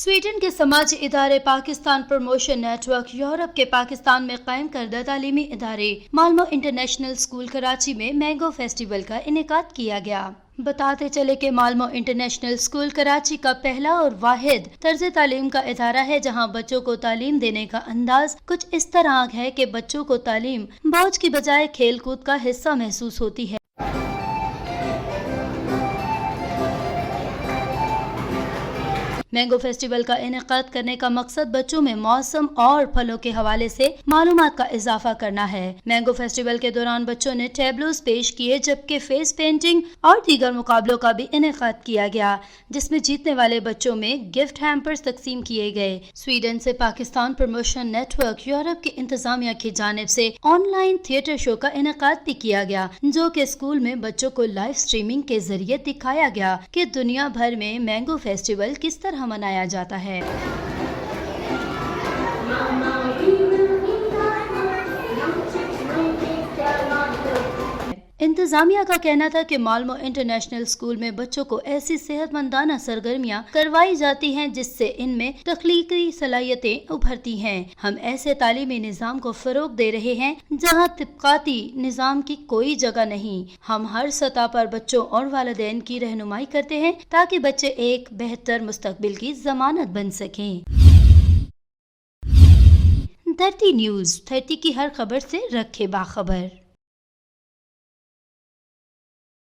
Sweden के समाजी इदारे पाकिस्तान प्रमोशन नेटवर्क यूरोप के पाकिस्तान में कायम करदा तालीमी इदारे मालमो इंटरनेशनल स्कूल कराची में मैंगो फेस्टिवल का इनेकाद किया गया। बताते चले कि मालमो इंटरनेशनल स्कूल कराची का पहला और वाहिद तर्ज तालीम का इदारा है जहां बच्चों को तालीम देने का अंदाज कुछ इस तरह है कि बच्चों को तालीम बोझ की बजाय खेल कूद का हिस्सा महसूस होती है। मैंगो फेस्टिवल का इनेकाद करने का मकसद बच्चों में मौसम और फलों के हवाले से मालूमात का इजाफा करना है। मैंगो फेस्टिवल के दौरान बच्चों ने टैबलोस पेश किए जबकि फेस पेंटिंग और दीगर मुकाबलों का भी इनेकाद किया गया जिसमें जीतने वाले बच्चों में गिफ्ट हैम्पर्स तकसीम किए गए। स्वीडन से पाकिस्तान प्रमोशन नेटवर्क यूरोप की इंतजामिया की जानिब से ऑनलाइन थिएटर शो का इनेकाद भी किया गया जो कि स्कूल में बच्चों को लाइव स्ट्रीमिंग के जरिए दिखाया गया कि दुनिया भर में मैंगो फेस्टिवल किस तरह मनाया जाता है। इंतजामिया का कहना था कि मालमो इंटरनेशनल स्कूल में बच्चों को ऐसी सेहतमंदाना सरगर्मियां करवाई जाती हैं जिससे इनमें तख्लीकी सलाहियतें उभरती हैं। हम ऐसे तालीमी निज़ाम को फरोग दे रहे हैं जहां तबकाती निज़ाम की कोई जगह नहीं। हम हर सतह पर बच्चों और वालिदैन की रहनुमाई करते हैं ताकि बच्चे एक बेहतर मुस्तकबिल की जमानत बन सकें। 30 न्यूज़ 30 की हर खबर से रखे बाखबर।